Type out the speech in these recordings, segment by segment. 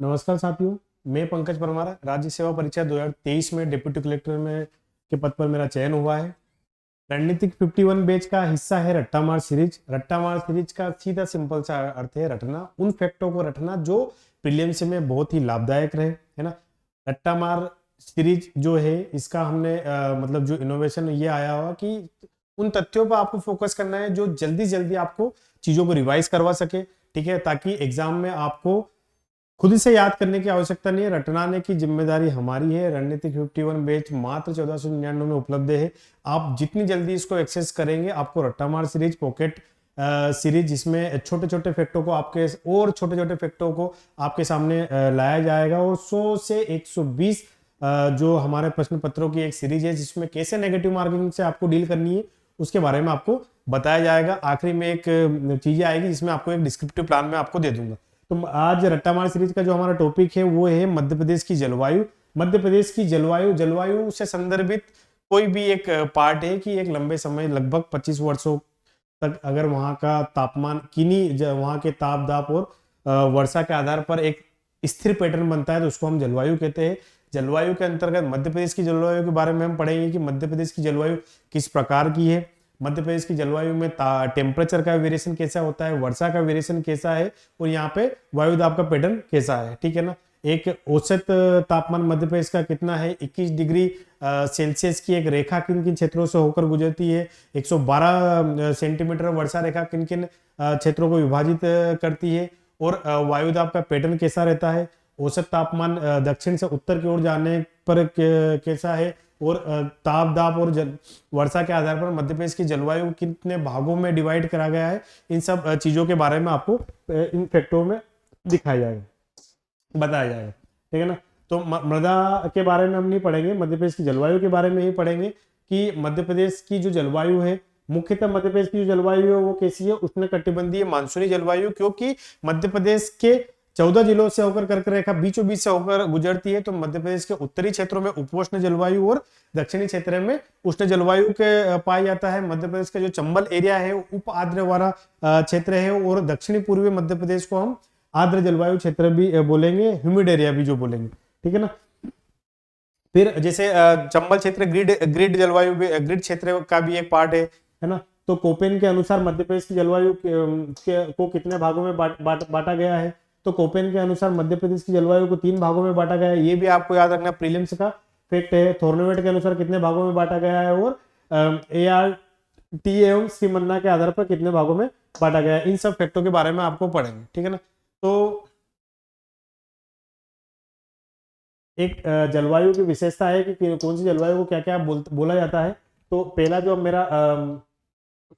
नमस्कार साथियों, मैं पंकज परमार। राज्य सेवा परीक्षा 2023 में डिप्टी कलेक्टर में के पद पर मेरा चयन हुआ है। रणनीतिक 51 बैच का हिस्सा है रट्टा मार सीरीज। रट्टा मार सीरीज का सीधा सिंपल सा अर्थ है रटना, उन फैक्टों को रटना जो प्रीलिम्स में बहुत ही लाभदायक रहे, है ना। रट्टा मार सीरीज जो है इसका हमने मतलब जो इनोवेशन ये आया हुआ कि उन तथ्यों पर आपको फोकस करना है जो जल्दी जल्दी आपको चीजों को रिवाइज करवा सके, ठीक है, ताकि एग्जाम में आपको खुद से याद करने की आवश्यकता नहीं है। रटनाने की जिम्मेदारी हमारी है। रणनीतिक 51 बैच मात्र 1499 में उपलब्ध है। आप जितनी जल्दी इसको एक्सेस करेंगे आपको रट्टामार सीरीज, पॉकेट सीरीज, जिसमें छोटे छोटे फैक्टों को आपके और छोटे छोटे फैक्टों को आपके सामने लाया जाएगा, और 100 से 120 जो हमारे प्रश्न पत्रों की एक सीरीज है जिसमें कैसे नेगेटिव मार्किंग से आपको डील करनी है उसके बारे में आपको बताया जाएगा। आखिरी में एक चीजें आएगी जिसमें आपको एक डिस्क्रिप्टिव प्लान में आपको दे दूंगा। तो आज रट्टामार सीरीज का जो हमारा टॉपिक है वो है मध्य प्रदेश की जलवायु। मध्य प्रदेश की जलवायु, जलवायु से संदर्भित कोई भी एक पार्ट है कि एक लंबे समय लगभग 25 वर्षों तक अगर वहां का तापमान किन्हीं वहां के ताप दाप और वर्षा के आधार पर एक स्थिर पैटर्न बनता है तो उसको हम जलवायु कहते हैं। जलवायु के अंतर्गत मध्य प्रदेश की जलवायु के बारे में हम पढ़ेंगे कि मध्य प्रदेश की जलवायु किस प्रकार की है। मध्य प्रदेश की जलवायु में टेम्परेचर का वेरिएशन कैसा होता है, वर्षा का वेरिएशन कैसा है, और यहाँ पे वायु दाब का पैटर्न कैसा है, ठीक है ना। एक औसत तापमान मध्य प्रदेश का कितना है, 21 डिग्री सेल्सियस की एक रेखा किन किन क्षेत्रों से होकर गुजरती है, 112 सेंटीमीटर वर्षा रेखा किन किन क्षेत्रों को विभाजित करती है, और वायु दाब का पैटर्न कैसा रहता है, औसत तापमान दक्षिण से उत्तर की ओर जाने पर कैसा है, और ताप दाब और वर्षा के आधार पर मध्य प्रदेश की जलवायु कितने भागों में डिवाइड करा गया है, इन सब चीजों के बारे में आपको इन फैक्टों में दिखाया जाएगा, बताया जाएगा, ठीक है ना। तो मृदा के बारे में हम नहीं पढ़ेंगे, मध्य प्रदेश की जलवायु के बारे में ही पढ़ेंगे कि मध्य प्रदेश की जो जलवायु है, मुख्यतः मध्य प्रदेश की जो जलवायु है वो कैसी है, उष्णकटिबंधीय मानसूनी जलवायु, क्योंकि मध्य प्रदेश के 14 जिलों से होकर कर्क रेखा बीचों बीच से होकर गुजरती है। तो मध्य प्रदेश के उत्तरी क्षेत्रों में उपोष्ण जलवायु और दक्षिणी क्षेत्र में उष्ण जलवायु के पाया जाता है। मध्य प्रदेश का जो चंबल एरिया है उप आर्द्र वाला क्षेत्र है, और दक्षिणी पूर्वी मध्य प्रदेश को हम आर्द्र जलवायु क्षेत्र भी बोलेंगे, ह्यूमिड एरिया भी जो बोलेंगे, ठीक है ना। फिर जैसे चंबल क्षेत्र ग्रिड जलवायु, ग्रिड क्षेत्र का भी एक पार्ट है ना। तो कोपेन के अनुसार मध्य प्रदेश की जलवायु को कितने भागों में बांटा गया है, तो कोपेन के अनुसार मध्य प्रदेश की जलवायु को 3 भागों में बांटा गया है। ये भी आपको याद रखना, प्रीलिम्स का फैक्ट है। थॉर्नवेट के अनुसार कितने भागों में बांटा गया है, और ART एवं सीमन्ना के आधार पर कितने भागों में बांटा गया है, इन सब फैक्टों के बारे में आपको पढ़ेंगे, ठीक है ना। तो एक जलवायु की विशेषता है कि कौन सी जलवायु को क्या क्या बोला जाता है। तो पहला जो मेरा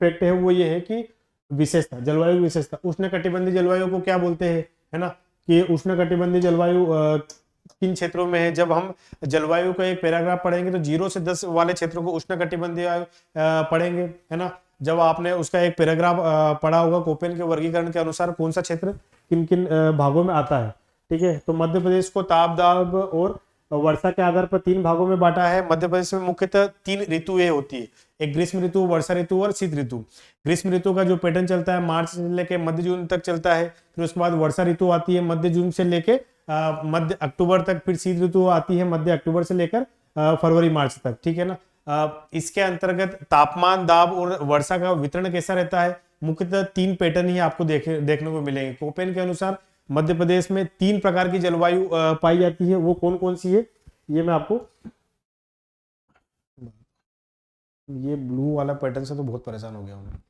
फैक्ट है वो ये है कि विशेषता, जलवायु विशेषता, उष्णकटिबंधीय जलवायु को क्या बोलते हैं, है ना, कि उष्णकटिबंधीय जलवायु किन क्षेत्रों में है। जब हम जलवायु का एक पैराग्राफ पढ़ेंगे तो 0 से 10 वाले क्षेत्रों को उष्णकटिबंधीय पढ़ेंगे, है ना। जब आपने उसका एक पैराग्राफ पढ़ा होगा कोपेन के वर्गीकरण के अनुसार कौन सा क्षेत्र किन किन भागों में आता है, ठीक है। तो मध्य प्रदेश को ताप दाब और वर्षा के आधार पर 3 भागों में बांटा है। मध्य प्रदेश में मुख्यतः 3 ऋतुएं होती है, एक ग्रीष्म ऋतु, वर्षा ऋतु और शीत ऋतु। ग्रीष्म ऋतु का जो पैटर्न चलता है मार्च से लेके मध्य जून तक चलता है। फिर उसके बाद वर्षा ऋतु आती है मध्य जून से लेके मध्य अक्टूबर तक। फिर शीत ऋतु आती है मध्य अक्टूबर से लेकर फरवरी मार्च तक, ठीक है ना। इसके अंतर्गत तापमान, दाब और वर्षा का वितरण कैसा रहता है, मुख्यतः 3 पैटर्न ही आपको देखने को मिलेंगे। कोपेन के अनुसार मध्य प्रदेश में 3 प्रकार की जलवायु पाई जाती है, वो कौन कौन सी है ये मैं आपको, ये ब्लू वाला पैटर्न से तो बहुत परेशान हो गया हूँ।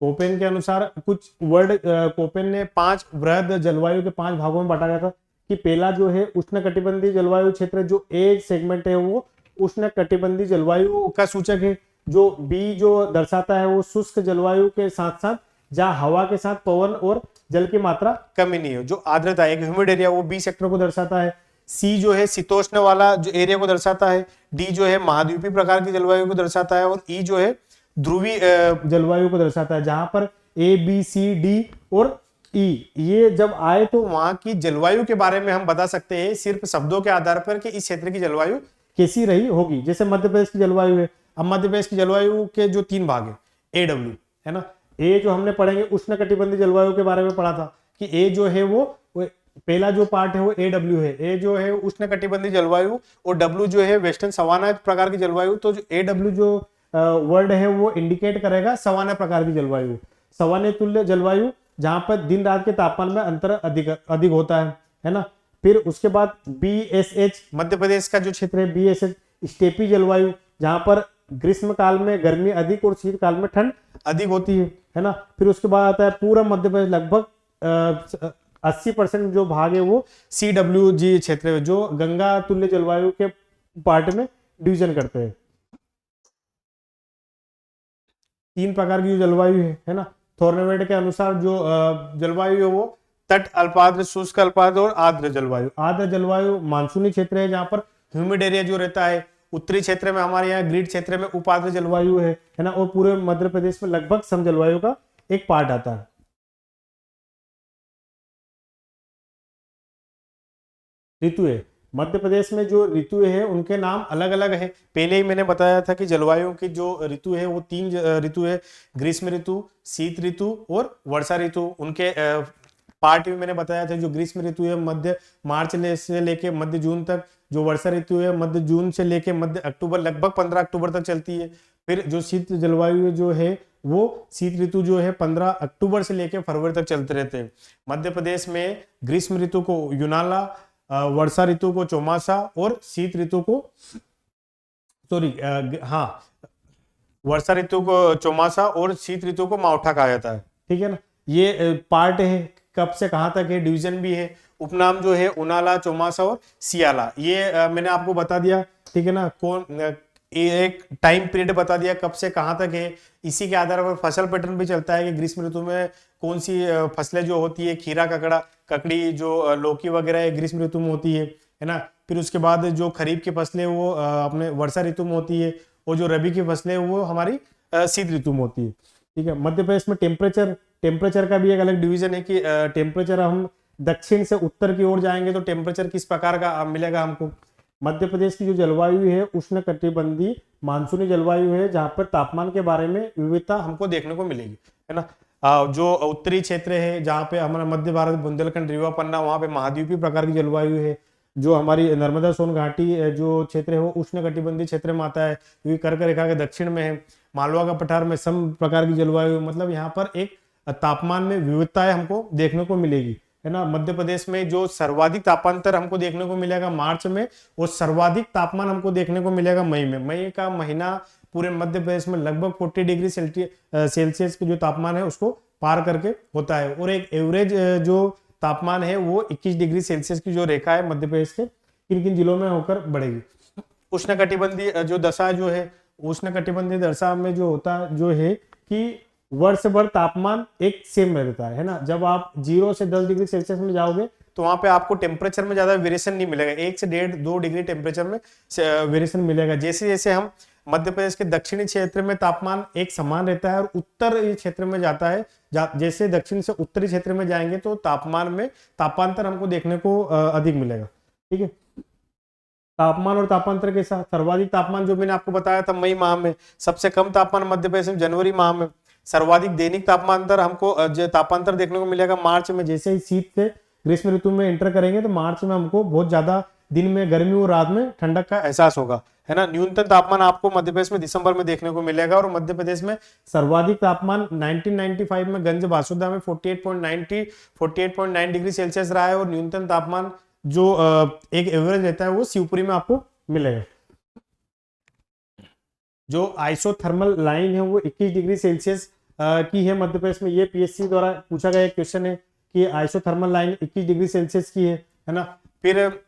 कोपेन के अनुसार कुछ वर्ड, कोपेन ने 5 वृहद जलवायु के 5 भागों में बांटा गया था कि पहला जो है उष्णकटिबंधीय जलवायु क्षेत्र, जो ए सेगमेंट है वो उष्णकटिबंधीय जलवायु का सूचक है। जो बी जो दर्शाता है वो शुष्क जलवायु के साथ साथ जहाँ हवा के साथ पवन और जल की मात्रा कमी नहीं है, जो आर्द्रता है, एक ह्यूमिड एरिया, वो बी सेक्टर को दर्शाता है। सी जो है शीतोष्ण वाला जो एरिया को दर्शाता है। डी जो है महाद्वीपीय प्रकार की जलवायु को दर्शाता है, और ई जो है ध्रुवीय जलवायु को दर्शाता है, जहां पर A B C D और ये जब आए तो वहां की जलवायु के बारे में हम बता सकते हैं सिर्फ शब्दों के आधार पर कि इस क्षेत्र की जलवायु कैसी रही होगी। जैसे मध्य प्रदेश की जलवायु है, अब मध्य प्रदेश की जलवायु के जो 3 भाग है, AW है ना, ए जो हमने पढ़ेंगे उष्ण कटिबंधीय जलवायु के बारे में पढ़ा था कि ए जो है वो पहला जो पार्ट है वो AW है, ए जो है उष्ण कटिबंधीय जलवायु और W जो है वेस्टर्न सवाना प्रकार की जलवायु। तो जो AW जो वर्ड है वो इंडिकेट करेगा सवाना प्रकार की जलवायु, सवाने तुल्य जलवायु जहां पर दिन रात के तापमान में अंतर अधिक होता है ना। फिर उसके बाद BSH मध्य प्रदेश का जो क्षेत्र है BSH स्टेपी जलवायु, जहां पर ग्रीष्म काल में गर्मी अधिक और शीत काल में ठंड अधिक होती है ना। फिर उसके बाद आता है पूरा मध्य प्रदेश, लगभग 80% जो भाग है वो CWG क्षेत्र है, जो गंगा तुल्य जलवायु के पार्ट में डिवीजन करते हैं। 3 प्रकार की जो जलवायु है ना, थोर्नवेट के अनुसार जो जलवायु है वो तट अल्पाद्र, शुष्क अल्पाद्र और आर्द्र जलवायु। आर्द्र जलवायु मानसूनी क्षेत्र है जहां पर ह्यूमिड एरिया जो रहता है। उत्तरी क्षेत्र में हमारे यहाँ ग्रीड क्षेत्र में उपाद्र जलवायु है ना, और पूरे मध्य प्रदेश में लगभग सम जलवायु का एक पार्ट आता है। ऋतु है, मध्य प्रदेश में जो ऋतु है उनके नाम अलग अलग है। पहले ही मैंने बताया था कि जलवायु की जो ऋतु है वो 3 ऋतु है, ग्रीष्म ऋतु, शीत ऋतु और वर्षा ऋतु। उनके पार्ट भी मैंने बताया था। जो ग्रीष्म ऋतु है मध्य मार्च से लेके मध्य जून तक, जो वर्षा ऋतु है मध्य जून से लेके मध्य अक्टूबर, लगभग 15 अक्टूबर तक चलती है। फिर जो शीत जलवायु जो है वो शीत ऋतु जो है 15 अक्टूबर से लेके फरवरी तक चलते रहते हैं। मध्य प्रदेश में ग्रीष्म ऋतु को युनाला, वर्षा ऋतु को चौमासा और शीत ऋतु को वर्षा ऋतु को चौमासा और शीत ऋतु को मावठा कहा जाता है। ठीक है ना, ये पार्ट है, कब से कहां तक है, डिवीजन भी है। उपनाम जो है उनाला, चौमासा और सियाला, ये मैंने आपको बता दिया। ठीक है ना, कौन एक टाइम पीरियड बता दिया कब से कहां तक है। इसी के आधार पर फसल पैटर्न भी चलता है कि ग्रीष्म ऋतु में कौन सी फसलें जो होती है, खीरा, ककड़ी, जो लौकी वगैरह है ग्रीष्म ऋतु में होती है ना। फिर उसके बाद जो खरीफ की फसलें वो अपने वर्षा ऋतु में होती है, और जो रबी की फसलें वो हमारी शीत ऋतु में होती है। ठीक है, मध्य प्रदेश में टेम्परेचर का भी एक अलग डिवीजन है कि टेम्परेचर हम दक्षिण से उत्तर की ओर जाएंगे तो टेम्परेचर किस प्रकार का मिलेगा हमको। मध्य प्रदेश की जो जलवायु है उष्ण कटिबंधीय मानसूनी जलवायु है, जहां पर तापमान के बारे में विविधता हमको देखने को मिलेगी, है ना। जो उत्तरी क्षेत्र है जहाँ पे हमारा मध्य भारत, बुंदेलखंड, रीवा, पन्ना, वहाँ पे महाद्वीपीय प्रकार की जलवायु है। जो हमारी नर्मदा सोन घाटी जो क्षेत्र है वो उष्ण कटिबंधीय क्षेत्र में आता है, क्योंकि कर्क रेखा के दक्षिण में है। मालवा का पठार में सम प्रकार की जलवायु, मतलब यहाँ पर एक तापमान में विविधताएं हमको देखने को मिलेगी, है ना। मध्य प्रदेश में जो सर्वाधिक तापांतर हमको देखने को मिलेगा मार्च में, और सर्वाधिक तापमान हमको देखने को मिलेगा मई में। मई का महीना पूरे मध्य प्रदेश में लगभग 40 डिग्री सेल्सियस के जो तापमान है उसको पार करके होता है, और एक एवरेज जो तापमान है वो 21 डिग्री सेल्सियस की जो रेखा है मध्य प्रदेश के किन किन जिलों में होकर बढ़ेगी। उष्ण कटिबंधीय जो दशा जो है, उष्ण कटिबंधीय दशा में जो होता जो है कि वर्ष भर तापमान एक सेम रहता है ना। जब आप 0 से 10 डिग्री सेल्सियस में जाओगे तो वहां पे आपको टेम्परेचर में ज्यादा वेरिएशन नहीं मिलेगा, 1 से 1.5-2 डिग्री टेम्परेचर में वेरिएशन मिलेगा। जैसे जैसे हम मध्य प्रदेश के दक्षिणी क्षेत्र में तापमान एक समान रहता है और उत्तरी क्षेत्र में जाता है, जैसे दक्षिण से उत्तरी क्षेत्र में जाएंगे तो तापमान में तापांतर हमको देखने को अधिक मिलेगा। ठीक है, तापमान और तापांतर के साथ सर्वाधिक तापमान जो मैंने आपको बताया था मई माह में, सबसे कम तापमान मध्य प्रदेश में जनवरी माह में, सर्वाधिक दैनिक तापमांतर हमको तापांतर देखने को मिलेगा मार्च में। जैसे ही शीत से ग्रीष्म ऋतु में एंटर करेंगे तो मार्च में हमको बहुत ज्यादा दिन में गर्मी और रात में ठंडक का एहसास होगा, है ना। न्यूनतम तापमान आपको मध्य प्रदेश में दिसंबर में देखने को मिलेगा, और मध्य प्रदेश में सर्वाधिक तापमान 1995 में गंज बासुदा में 48.9 डिग्री सेल्सियस रहा है, और न्यूनतम तापमान जो एक एवरेज रहता है वो शिवपुरी में आपको मिलेगा। जो आइसोथर्मल लाइन है वो 21 डिग्री सेल्सियस की है मध्य प्रदेश में। ये पीएससी द्वारा पूछा गया एक क्वेश्चन है कि आइसोथर्मल लाइन 21 डिग्री सेल्सियस की है ना। फिर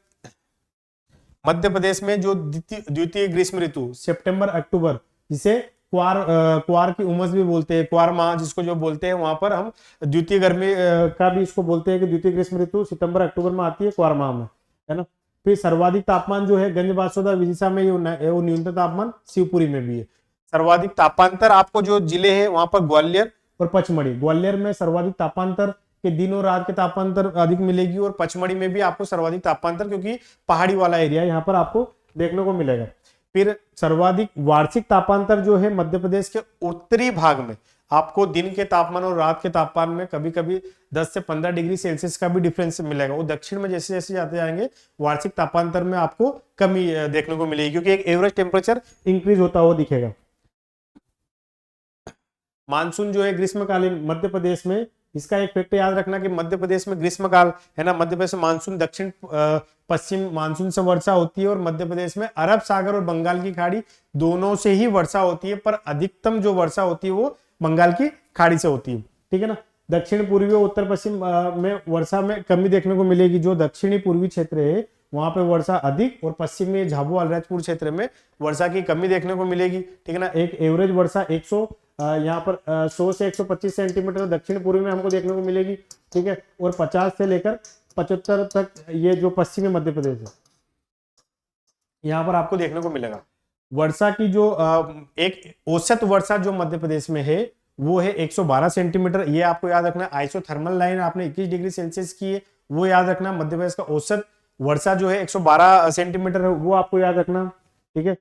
मध्य प्रदेश में जो द्वितीय ग्रीष्म ऋतु सितंबर अक्टूबर, जिसे क्वार की उमस भी बोलते हैं, क्वार माह जिसको जो बोलते हैं, वहां पर हम द्वितीय गर्मी का भी इसको बोलते हैं कि द्वितीय ग्रीष्म ऋतु सितंबर अक्टूबर में आती है, क्वार माह में, है ना। फिर सर्वाधिक तापमान जो है गंज बासुदा विदिशा में, वो न्यूनतम तापमान शिवपुरी में भी है। सर्वाधिक तापांतर आपको जो जिले हैं वहां पर ग्वालियर और पचमढ़ी, ग्वालियर में सर्वाधिक तापांतर कि दिन और रात के तापांतर अधिक मिलेगी, और पचमढ़ी में भी आपको सर्वाधिक तापांतर, क्योंकि पहाड़ी वाला एरिया यहाँ पर आपको देखने को मिलेगा। फिर सर्वाधिक वार्षिक तापांतर जो है मध्य प्रदेश के उत्तरी भाग में आपको दिन के तापमान और रात के तापमान में कभी कभी 10 से 15 डिग्री सेल्सियस का भी डिफरेंस मिलेगा। वो दक्षिण में जैसे जैसे जाते जाएंगे वार्षिक तापांतर में आपको कमी देखने को मिलेगी, क्योंकि एक एवरेज टेम्परेचर इंक्रीज होता हुआ दिखेगा। मानसून जो है ग्रीष्मकालीन मध्य प्रदेश में, इसका एक फैक्ट याद रखना कि मध्य प्रदेश में ग्रीष्मकाल है ना, मध्य प्रदेश में मानसून दक्षिण पश्चिम मानसून से वर्षा होती है, और मध्य प्रदेश में अरब सागर और बंगाल की खाड़ी दोनों से ही वर्षा होती है, पर अधिकतम जो वर्षा होती है वो बंगाल की खाड़ी से होती है। ठीक है ना। दक्षिण पूर्वी और उत्तर पश्चिम में वर्षा में कमी देखने को मिलेगी। जो दक्षिणी पूर्वी क्षेत्र है वहां पे वर्षा अधिक, और पश्चिमी झाबुआ अलीराजपुर क्षेत्र में वर्षा की कमी देखने को मिलेगी। ठीक है ना। एक एवरेज वर्षा 100 यहाँ पर 100 से 125 सेंटीमीटर दक्षिण पूर्वी में हमको देखने को मिलेगी। ठीक है। और 50 से लेकर 75 तक ये जो पश्चिमी मध्य प्रदेश है यहाँ पर आपको देखने को मिलेगा। वर्षा की जो एक औसत वर्षा जो मध्य प्रदेश में है वो है 112 सेंटीमीटर। ये आपको याद रखना। आइसोथर्मल लाइन आपने 21 डिग्री सेल्सियस की है, वो याद रखना। मध्य प्रदेश का औसत वर्षा जो है 112 सेंटीमीटर है, वो आपको याद रखना। ठीक है।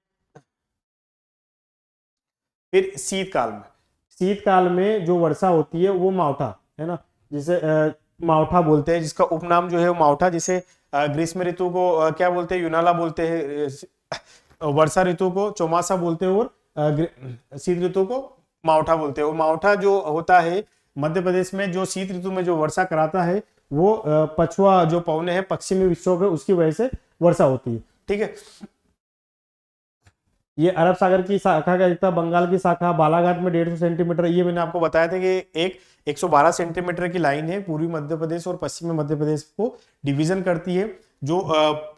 फिर शीतकाल में जो वर्षा होती है वो मावठा है ना, जिसे मावठा बोलते हैं, जिसका उपनाम जो है वो मावठा, जिसे ग्रीष्म ऋतु को क्या बोलते हैं, यूनाला बोलते हैं, वर्षा ऋतु को चौमासा बोलते हैं, और शीत ऋतु को मावठा बोलते हैं। वो मावठा जो होता है मध्य प्रदेश में, जो शीत ऋतु में जो वर्षा कराता है, वो पछुआ जो पवने हैं पश्चिमी विक्षोभ है उसकी वजह से वर्षा होती है। ठीक है। ये अरब सागर की शाखा का एकता, बंगाल की शाखा बालाघाट में 150 सेंटीमीटर। ये मैंने आपको बताया था कि एक 112 सेंटीमीटर की लाइन है, पूर्वी मध्य प्रदेश और पश्चिमी मध्य प्रदेश को डिवीजन करती है। जो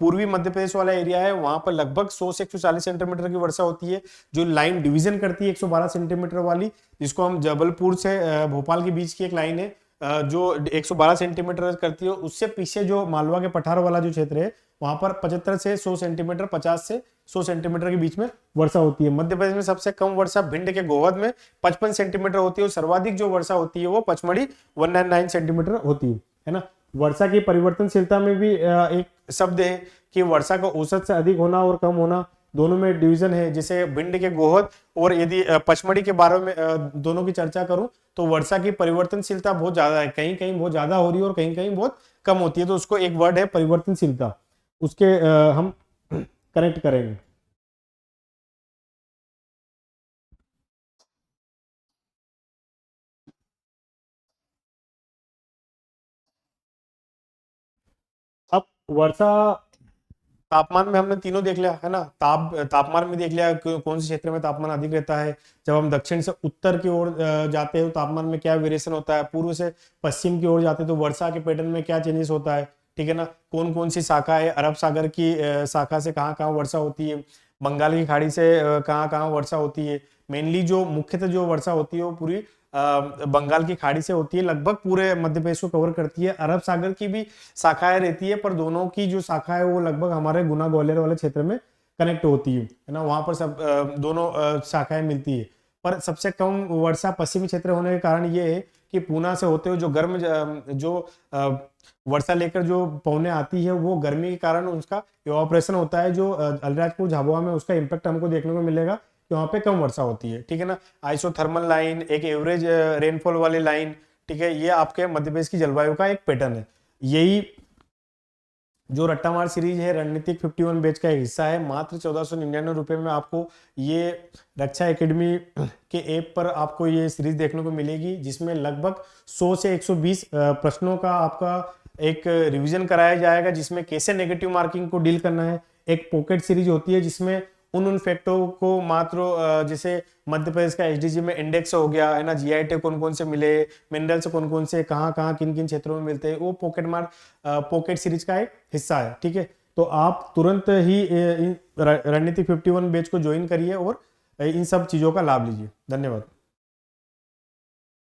पूर्वी मध्य प्रदेश वाला एरिया है वहां पर लगभग 100 से 140 सेंटीमीटर की वर्षा होती है। जो लाइन डिवीजन करती है 112 सेंटीमीटर वाली, जिसको हम जबलपुर से भोपाल के बीच की एक लाइन है जो 112 सेंटीमीटर करती है, उससे पीछे जो मालवा के पठार वाला जो क्षेत्र है वहां पर 75 से 100 सेंटीमीटर, 50 से 100 सेंटीमीटर के बीच में वर्षा होती है। मध्य प्रदेश में सबसे कम वर्षा भिंड के गोहद में 55 सेंटीमीटर होती है, और सर्वाधिक जो वर्षा होती है वो पचमढ़ी 199 सेंटीमीटर होती है ना। वर्षा की परिवर्तनशीलता में भी एक शब्द है कि वर्षा का औसत से अधिक होना और कम होना दोनों में डिवीजन है। जैसे भिंड के गोहद और यदि पचमढ़ी के बारे में दोनों की चर्चा करूं तो वर्षा की परिवर्तनशीलता बहुत ज्यादा है, कहीं कहीं बहुत ज्यादा हो रही है और कहीं कहीं बहुत कम होती है, तो उसको एक वर्ड है परिवर्तनशीलता, उसके हम कनेक्ट करेंगे। अब वर्षा तापमान में हमने तीनों देख लिया है ना। तापमान में देख लिया कौन से क्षेत्र में तापमान अधिक रहता है। जब हम दक्षिण से उत्तर की ओर जाते हैं तो तापमान में क्या वेरिएशन होता है, पूर्व से पश्चिम की ओर जाते हैं तो वर्षा के पैटर्न में क्या चेंजेस होता है। ठीक है ना। कौन कौन सी शाखा है, अरब सागर की शाखा से कहाँ कहाँ वर्षा होती है, बंगाल की खाड़ी से कहाँ कहाँ वर्षा होती है। मेनली जो मुख्यतः जो वर्षा होती है वो पूरी बंगाल की खाड़ी से होती है, लगभग पूरे मध्य प्रदेश को कवर करती है। अरब सागर की भी शाखाएं रहती है, पर दोनों की जो शाखा है वो लगभग हमारे गुना ग्वालियर वाले क्षेत्र में कनेक्ट होती है ना, वहां पर सब दोनों शाखाएं मिलती है। पर सबसे कम वर्षा पश्चिमी क्षेत्र होने के कारण ये है कि पूना से होते हुए जो गर्म जो वर्षा लेकर जो पवने आती है वो गर्मी के कारण उसका इवापोरेशन होता है, जो अलीराजपुर झाबुआ में उसका इम्पैक्ट हमको देखने को मिलेगा कि वहां पे कम वर्षा होती है। ठीक है ना। आइसोथर्मल लाइन, एक एवरेज रेनफॉल वाली लाइन, ठीक है, ये आपके मध्य प्रदेश की जलवायु का एक पैटर्न है। यही जो रट्टामार सीरीज है रणनीतिक 51 बैच का एक हिस्सा है। मात्र 1499 रुपए में आपको ये रक्षा एकेडमी के ऐप पर आपको ये सीरीज देखने को मिलेगी, जिसमें लगभग 100 से 120 प्रश्नों का आपका एक रिवीजन कराया जाएगा, जिसमें कैसे नेगेटिव मार्किंग को डील करना है। एक पॉकेट सीरीज होती है जिसमें उन फैक्टरों को मात्र जैसे मध्य प्रदेश का एसडीजी में इंडेक्स हो गया है ना, जीआई टैग कौन कौन से मिले, मिनरल्स कौन कौन से कहाँ कहाँ किन किन क्षेत्रों में मिलते हैं, वो पॉकेट सीरीज का एक हिस्सा है। ठीक है। तो आप तुरंत ही रणनीति 51 बैच को ज्वाइन करिए और इन सब चीजों का लाभ लीजिए। धन्यवाद।